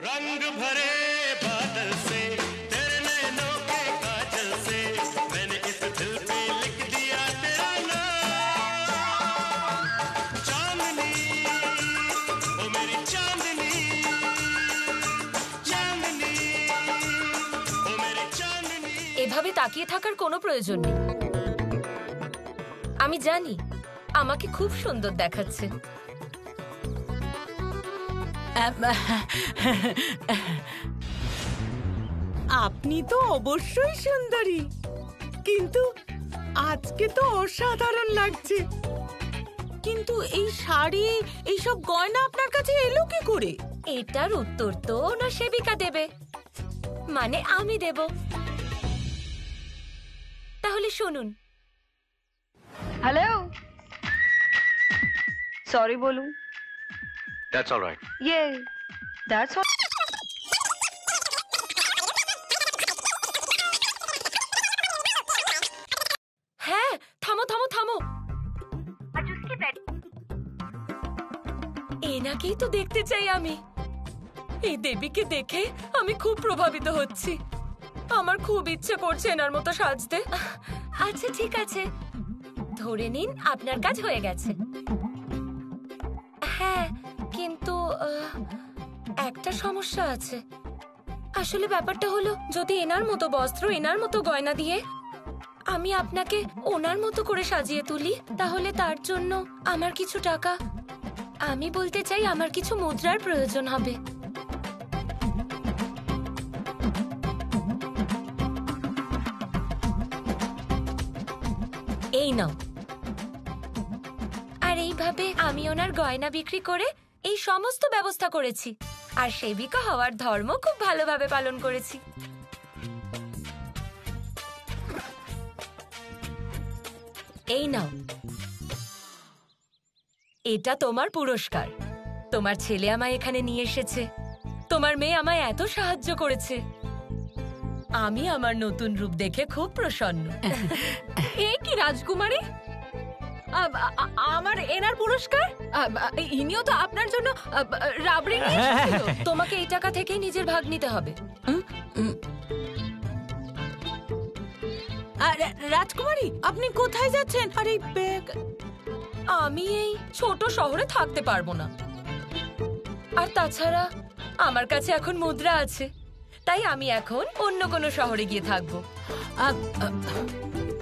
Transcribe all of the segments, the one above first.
रंग भरे बादल से तेरे नैनों के काजल से मैंने इस दिल पे लिख दिया तेरा नाम। चांदनी ओ मेरी चांदनी, चांदनी ओ मेरी चांदनी। এভাবে তাকিয়ে থাকার কোনো প্রয়োজন নেই। আমি জানি আমাকে খুব সুন্দর দেখাচ্ছে। আপনি তো অবশ্যই সুন্দরী, কিন্তু আজকে তো অসাধারণ লাগছে। কিন্তু এই শাড়ি, এইসব গয়না আপনার কাছে এলো কি করে? এটার উত্তর তো না সেবিকা দেবে, মানে আমি দেব। তাহলে শুনুন। হ্যালো, সরি বলুন। That's all right. Yeah, that's all. হ্যাঁ, থামো থামো থামো। এনাকেই তো দেখতে চাই আমি। এই দেবীকে দেখে আমি খুব প্রভাবিত হচ্ছি। আমার খুব ইচ্ছে করছে এনার মতো সাজতে। আচ্ছা ঠিক আছে, ধরে নিন আপনার কাজ হয়ে গেছে। হ্যাঁ, কিন্তু একটা সমস্যা আছে। আসলে ব্যাপারটা হলো, যদি এনার মতো বস্ত্র, এনার মতো গয়না দিয়ে আমি আপনাকে ওনার মতো করে সাজিয়ে তুলি, তাহলে তার জন্য আমার কিছু টাকা, আমি বলতে চাই আমার কিছু মুদ্রার প্রয়োজন হবে। এই নাও। আর এইভাবে আমি ওনার গয়না বিক্রি করে এই সমস্ত ব্যবস্থা করেছি, আর সেবিকা হওয়ার ধর্ম খুব ভালোভাবে পালন করেছি। এই নাও, এটা তোমার পুরস্কার। তোমার ছেলে আমায় এখানে নিয়ে এসেছে, তোমার মেয়ে আমায় এত সাহায্য করেছে। আমি আমার নতুন রূপ দেখে খুব প্রসন্ন। এই কি রাজকুমারী, আমার এনার পুরস্কার? ইনিও তো আপনার জন্য রাবড়ি নিয়ে এসেছিল। তোমাকে এই টাকা থেকেই নিজের ভাগ নিতে হবে। রাজকুমারী, আপনি কোথায় যাচ্ছেন? আর এই ব্যাগ? আমি এই ছোট শহরে থাকতে পারবো না, আর তাছাড়া আমার কাছে এখন মুদ্রা আছে, তাই আমি এখন অন্য কোনো শহরে গিয়ে থাকবো।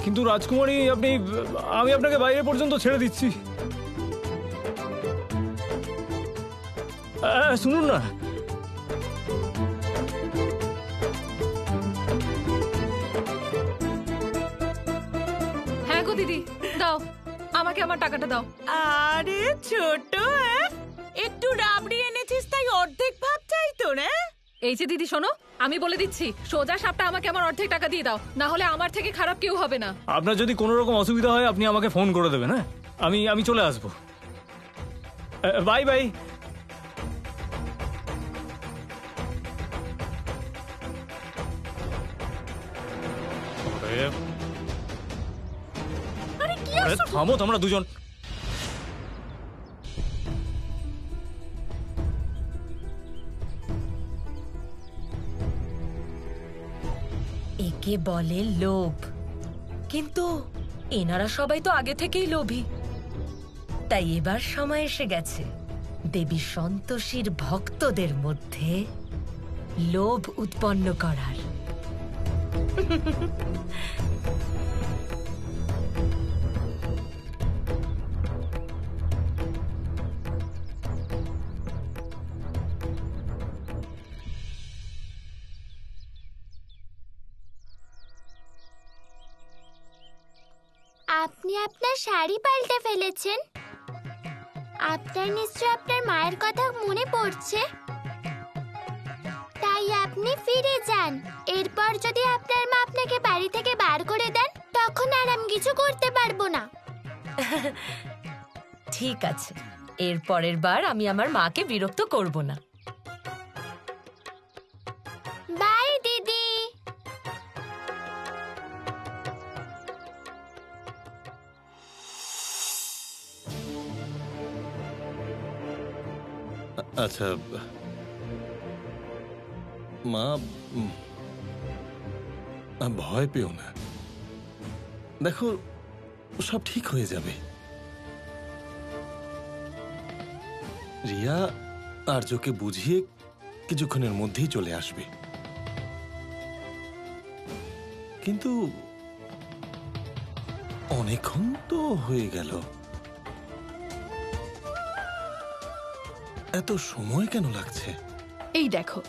কিন্তু রাজকুমারী, আমি আপনাকে বাইরে পর্যন্ত ছেড়ে দিচ্ছি। শুনুন না, হ্যাঁ গো দিদি, দাও আমাকে আমার টাকাটা দাও। আরে ছোট, একটু রাবড়ি এনেছিস তাই অর্ধেক ভাগ চাই তো না? এই যে দিদি শোনো, আমি বলে দিচ্ছি, সোজা সাপটা আমাকে আমার অর্ধেক টাকা দিয়ে দাও, না হলে আমার থেকে খারাপ কেউ হবে না। আপনার যদি কোনো রকম অসুবিধা হয় আপনি আমাকে ফোন করে দেবেন। হ্যাঁ, আমি চলে আসবো। Bye bye. থামো তোমরা দুজন। একে বলে লোভ, কিন্তু এনারা সবাই তো আগে থেকেই লোভী। তাই এবার সময় এসে গেছে দেবী সন্তোষীর ভক্তদের মধ্যে লোভ উৎপন্ন করার। আপনি আপনার শাড়ি পাল্টে ফেলেছেন। আপনার নিশ্চয় আপনার মায়ের কথা মনে পড়ছে, তাই আপনি ফিরে যান। এরপর যদি আপনার মা আপনাকে বাড়ি থেকে বার করে দেন, তখন আর আমি কিছু করতে পারবো না। ঠিক আছে, এর পরের বার আমি আমার মাকে বিরক্ত করব না। বাই দিদি। আচ্ছা, মা, ভয় পেও না। দেখো, সব ঠিক হয়ে যাবে। রিয়া আর্যকে বুঝিয়ে কিছুক্ষণের মধ্যেই চলে আসবে। কিন্তু অনেকক্ষণ তো হয়ে গেল, এত সময় কেন লাগছে? এই দেখো,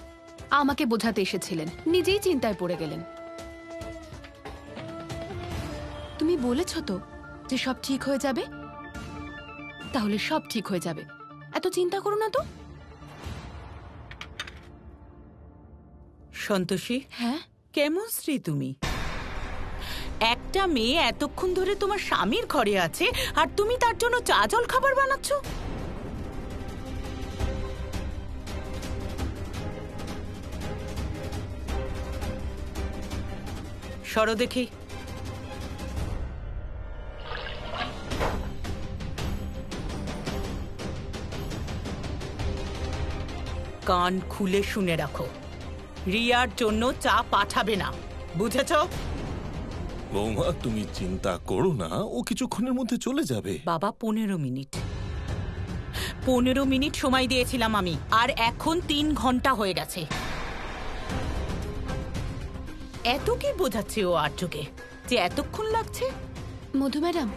আমাকে বোঝাতে এসেছিলেন, নিজেই চিন্তায় পড়ে গেলেন। তুমি বলেছ তো যে সব ঠিক হয়ে যাবে, তাহলে সব ঠিক হয়ে যাবে, এত চিন্তা করো না তো। সন্তোষী, হ্যাঁ, কেমন স্ত্রী তুমি? একটা মেয়ে এতক্ষণ ধরে তোমার স্বামীর ঘরে আছে আর তুমি তার জন্য চা জল খাবার বানাচ্ছ। সরো দেখি। কান খুলে শুনে রাখো, রিয়ার জন্য চা পাঠাবে না, বুঝেছ? বৌমা, তুমি চিন্তা করো না, ও কিছুক্ষণের মধ্যে চলে যাবে। বাবা, 15 মিনিট 15 মিনিট সময় দিয়েছিলাম আমি, আর এখন 3 ঘন্টা হয়ে গেছে। এত কি বোঝাচ্ছে ও আর্যকে যে এতক্ষণ লাগছে? মধু ম্যাডাম,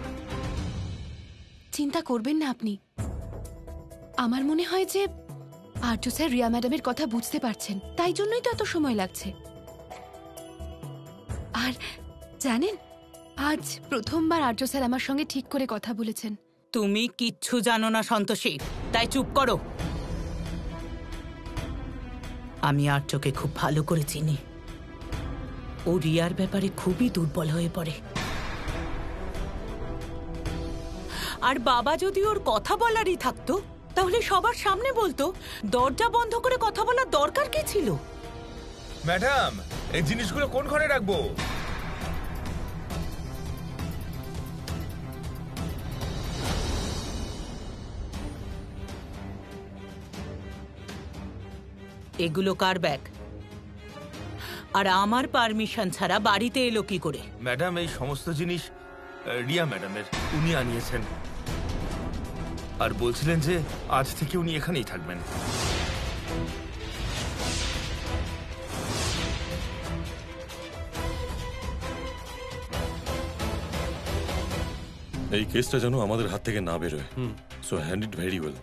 চিন্তা করবেন না আপনি। আমার মনে হয় যে আর্য স্যার রিয়া ম্যাডামের কথা বুঝতে পারছেন, তাই জন্যই তো এত সময় লাগছে। আর জানেন, আজ প্রথমবার আর্য স্যার আমার সঙ্গে ঠিক করে কথা বলেছেন। তুমি কিচ্ছু জানো না সন্তোষী, তাই চুপ করো। আমি আর্যকে খুব ভালো করে চিনি, ও রিয়ার ব্যাপারে খুবই দুর্বল হয়ে পড়ে। আর বাবা যদি ওর কথা বলারই থাকতো তাহলে সবার সামনে বলতো। দরজা বন্ধ করে কথা বলার দরকার কি ছিল? ম্যাডাম, এই জিনিসগুলো কোন ঘরে রাখবো? এগুলো কার ব্যাগ? আর আমার পারমিশন ছাড়া বাড়িতে এলো কি করে? ম্যাডাম, এই সমস্ত জিনিস রিয়া ম্যাডামের, উনি আনিয়েছেন আর বলছিলেন যে আজ থেকে উনি এখানেই থাকবেন। এই কেসটা যেন আমাদের হাত থেকে না বেরোয়, so hand it very well.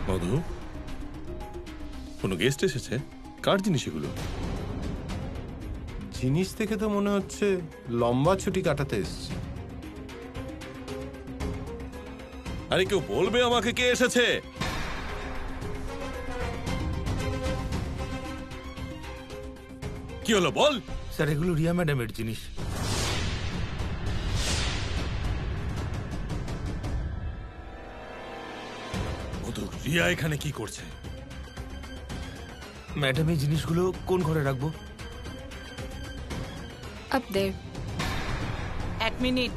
Madhu, কোনো গেস্ট এসেছে? কার জিনিস এগুলো? জিনিস থেকে তো মনে হচ্ছে লম্বা ছুটি কাটাতে এসছে। আরে কেউ বলবে আমাকে কে এসেছে? কি হলো বল? স্যার, এগুলো রিয়া ম্যাডামের জিনিস। মধু, রিয়া এখানে কি করছে? ম্যাডাম, এই জিনিসগুলো কোন ঘরে রাখবো? আপ দেয়ার। 1 মিনিট।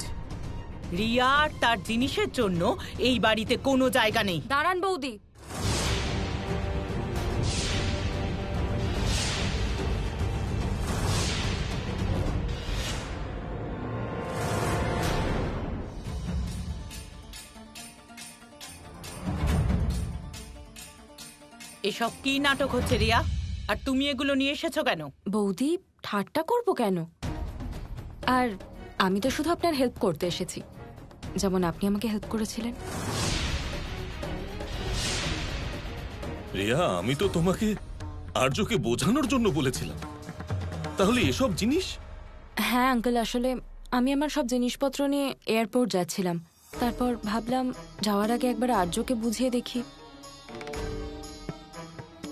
রিয়া আর তার জিনিসের জন্য এই বাড়িতে কোনো জায়গা নেই। দাঁড়ান বৌদি। এসব কি নাটক হচ্ছে রিয়া? আর তুমি এগুলো নিয়ে এসেছো কেন? বৌদি, ঠাট্টা করব কেন? আর আমি তো শুধু আপনার হেল্প করতে এসেছি, যেমন আপনি আমাকে হেল্প করেছিলেন। রিয়া, আমি তো তোমাকে আর্যকে বোঝানোর জন্য বলেছিলাম, তাহলে এসব জিনিস? হ্যাঁ আঙ্কেল, আসলে আমি আমার সব জিনিসপত্র নিয়ে এয়ারপোর্ট যাচ্ছিলাম, তারপর ভাবলাম যাওয়ার আগে একবার আর্যকে বুঝিয়ে দেখি।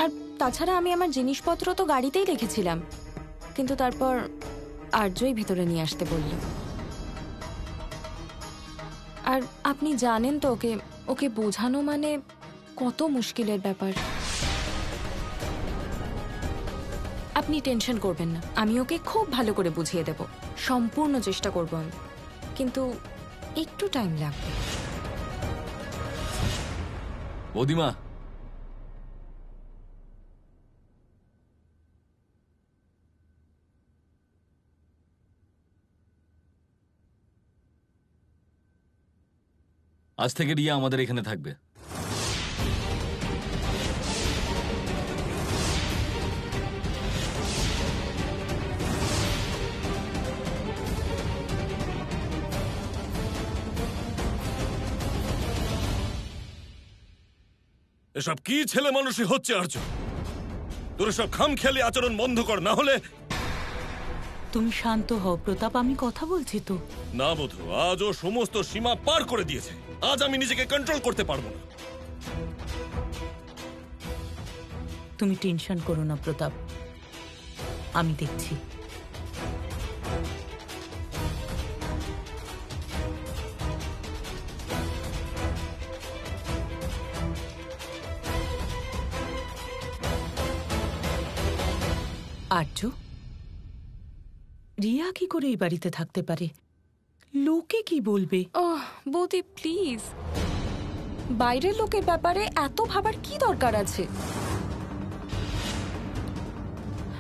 আর তাছাড়া আমি আমার জিনিসপত্র তো গাড়িতেই রেখেছিলাম, কিন্তু তারপর আর্যই ভেতরে নিয়ে আসতে বলল। আর আপনি জানেন তো ওকে ওকে বোঝানো মানে কত মুশকিলের ব্যাপার। আপনি টেনশন করবেন না, আমি ওকে খুব ভালো করে বুঝিয়ে দেব, সম্পূর্ণ চেষ্টা করব আমি, কিন্তু একটু টাইম লাগবে। বৌদিমা, আজ থেকে রিয়া আমাদের এখানে থাকবে। এসব কি ছেলে মানুষই হচ্ছে আর্য? তোর সব খামখেয়ালি আচরণ বন্ধ কর, না হলে। তুমি শান্ত হও প্রতাপ, আমি কথা বলছি তো। না বধু, আজ ও সমস্ত সীমা পার করে দিয়েছে। আজ আমি নিজেকে কন্ট্রোল করতে পারবো না। তুমি টেনশন করো না প্রতাপ, আমি দেখছি। আর্য, রিয়া কি করে এই বাড়িতে থাকতে পারে? লোকে কি বলবে? ওহ বৌদি প্লিজ, বাইরের লোকের ব্যাপারে এত ভাবার কি দরকার আছে?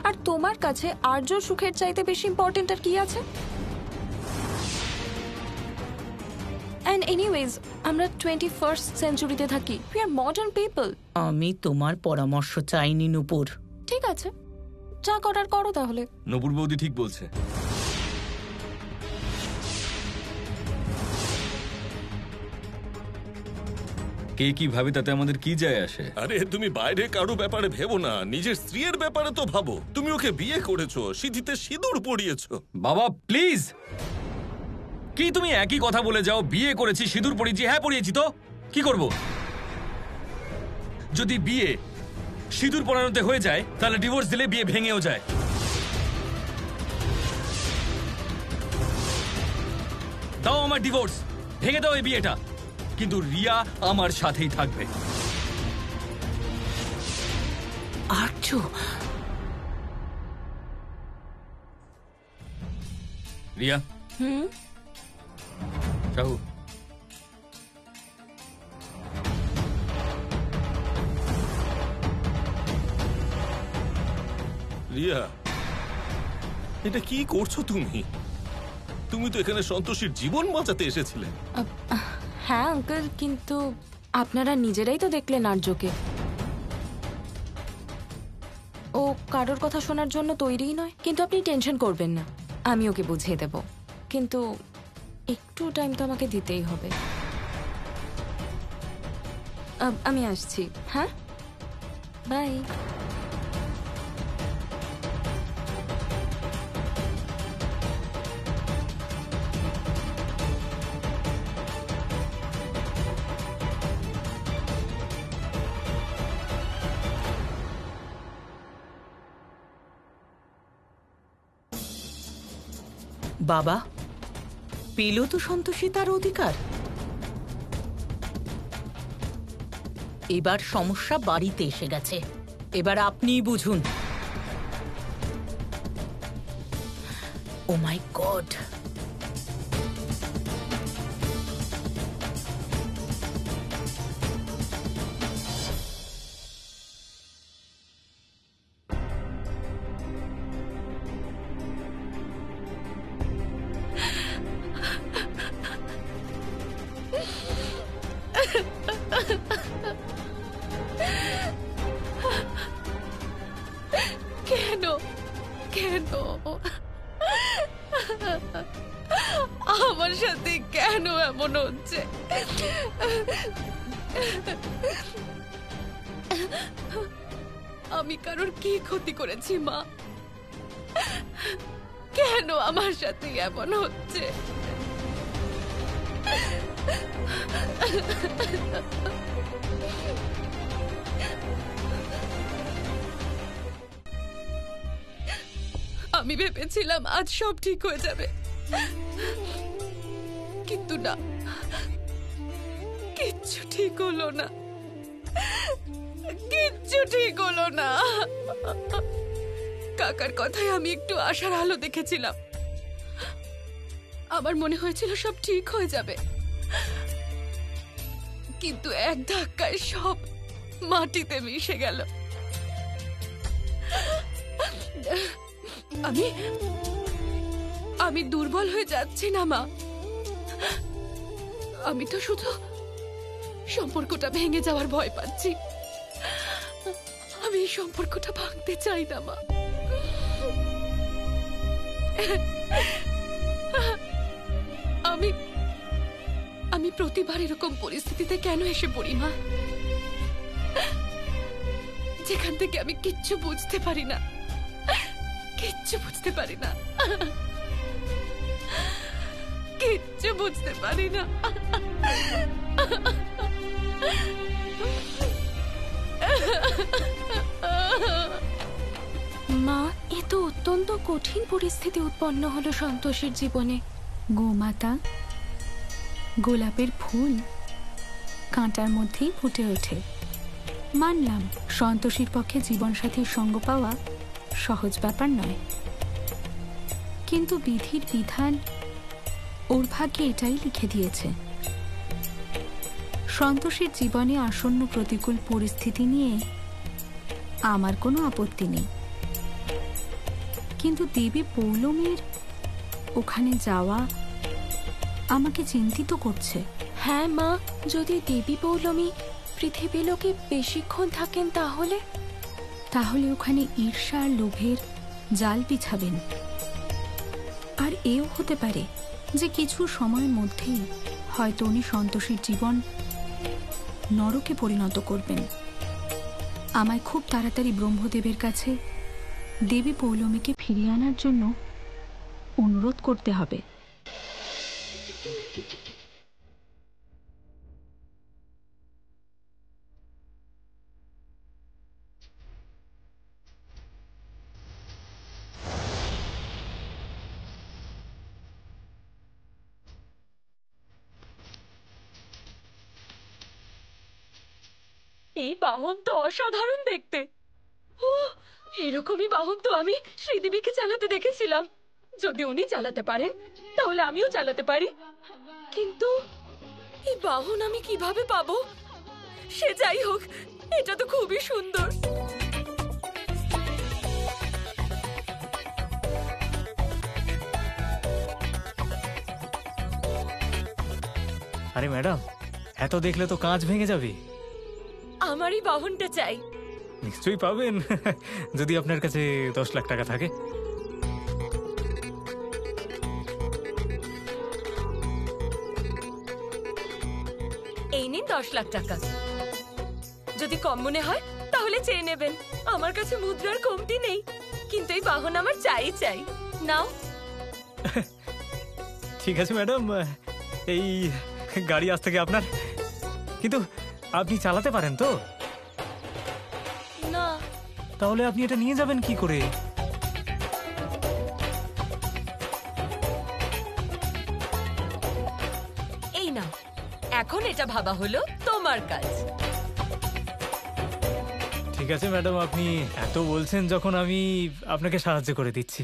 আর তোমার কাছে আর্যর সুখের চাইতে বেশি ইম্পর্টেন্ট আর কি আছে? And anyways, আমরা 21st সেঞ্চুরিতে থাকি। We are modern people. আমি তোমার পরামর্শ চাইনি নূপুর। ঠিক আছে, যা করার করো তাহলে। নবুর বৌদি ঠিক বলছে। কে কি ভাবে তাতে আমাদের কি যায় আসে? আরে তুমি বাইরে কারো ব্যাপারে ভেবো না, নিজের স্ত্রীর ব্যাপারে তো ভাবো। তুমি ওকে বিয়ে করেছো, সিঁথিতে সিঁদুর পরিয়েছো। বাবা প্লিজ, কি তুমি একই কথা বলে যাও? বিয়ে করেছি, সিঁদুর পরিয়েছি। হ্যাঁ পরিয়েছি তো, কি করব? যদি বিয়ে সিঁদুর পরানোতে হয়ে যায় তাহলে ডিভোর্স দিলে বিয়ে ভেঙেও যায়। দাও আমার ডিভোর্স, ভেঙে দাও এই বিয়েটা, কিন্তু রিয়া আমার সাথেই থাকবে। আর্য, রিয়া। শাহু, রিয়া, এটা কি করছো তুমি? তুমি তো এখানে সন্তোষীর জীবন বাঁচাতে এসেছিলে। হ্যাঁ আঙ্কেল, কিন্তু আপনারা নিজেরাই তো দেখলেন আর্যকে। ও কারোর কথা শোনার জন্য তৈরিই নয়। কিন্তু আপনি টেনশন করবেন না, আমি ওকে বুঝিয়ে দেব। কিন্তু একটু টাইম তো আমাকে দিতেই হবে। আমি আসছি। হ্যাঁ, বাই। বাবা, পেল তো সন্তোষী তার অধিকার। এবার সমস্যা বাড়িতে এসে গেছে, এবার আপনিই বুঝুন। ও মাই গড, কেন কেন আমার সাথে কেন এমন হচ্ছে? আমি কারোর কি ক্ষতি করেছি মা? কেন আমার সাথে এমন হচ্ছে? আমি ভেবেছিলাম আজ সব ঠিক হয়ে যাবে, কিন্তু না, কিচ্ছু ঠিক হলো না, কিচ্ছু ঠিক হলো না। কাকার কথায় আমি একটু আশার আলো দেখেছিলাম, আমার মনে হয়েছিল সব ঠিক হয়ে যাবে, কিন্তু এক ধাক্কায় সব মাটিতে মিশে গেল। আমি আমি দুর্বল হয়ে যাচ্ছি না মা। আমি তো শুধু সম্পর্কটা ভেঙে যাওয়ার ভয় পাচ্ছি। আমি এই সম্পর্কটা ভাঙতে চাই না মা। আমি আমি প্রতিবার এরকম পরিস্থিতিতে কেন এসে পড়ি মা, যেখান থেকে আমি কিচ্ছু বুঝতে পারি না, কিচ্ছু বুঝতে পারি না, কিচ্ছু বুঝতে পারি না। মা, এ তো অত্যন্ত কঠিন পরিস্থিতি উৎপন্ন হলো সন্তোষের জীবনে। গোমাতা, গোলাপের ফুল কাঁটার মধ্যেই ফুটে ওঠে। মানলাম সন্তোষীর পক্ষে জীবনসাথীর সঙ্গ পাওয়া সহজ ব্যাপার নয়, কিন্তু বিধির বিধান ওর ভাগ্যে এটাই লিখে দিয়েছে। সন্তোষের জীবনে আসন্ন প্রতিকূল পরিস্থিতি নিয়ে আমার কোনো আপত্তি নেই, কিন্তু দেবী পৌলমীর ওখানে যাওয়া আমাকে চিন্তিত করছে। হ্যাঁ মা, যদি দেবী পৌলমী পৃথিবী লোকে বেশিক্ষণ থাকেন তাহলে ওখানে ঈর্ষা আর লোভের জাল বিছাবেন। আর এও হতে পারে যে কিছু সময়ের মধ্যেই হয়তো উনি সন্তোষীর জীবন নরকে পরিণত করবেন। আমায় খুব তাড়াতাড়ি ব্রহ্মদেবের কাছে দেবী পৌলমীকে ফিরিয়ে আনার জন্য অনুরোধ করতে হবে। এই বাহন তো অসাধারণ দেখতে। এরকমই বাহন তো আমি শ্রীদেবীকে চালাতে দেখেছিলাম। যদি উনি চালাতে পারেন তাহলে আমিও চালাতে পারি, কিন্তু এই বাহন আমি কিভাবে পাবো? সে যাই হোক, এটা তো খুবই সুন্দর। আরে ম্যাডাম, এত দেখলে তো কাঁচ ভেঙে যাবে। আমারই বাহনটা চাই। নিশ্চয়ই পাবেন, যদি আপনার কাছে 10 লাখ টাকা থাকে। এই নিন 10 লাখ টাকা। যদি কম মনে হয় তাহলে চেয়ে নেবেন। আমার কাছে মুদ্রার কমতি নেই, কিন্তু এই বাহন আমার চাই চাই। নাও। ঠিক আছে ম্যাডাম, এই গাড়ি আজ থেকে আপনার। কিন্তু আপনি চালাতে পারেন তো? না। তাহলে আপনি এটা নিয়ে যাবেন কি করে? এই না, এখন এটা ভাবা হলো তোমার কাজ। ঠিক আছে ম্যাডাম, আপনি এত বলছেন যখন, আমি আপনাকে সাহায্য করে দিচ্ছি।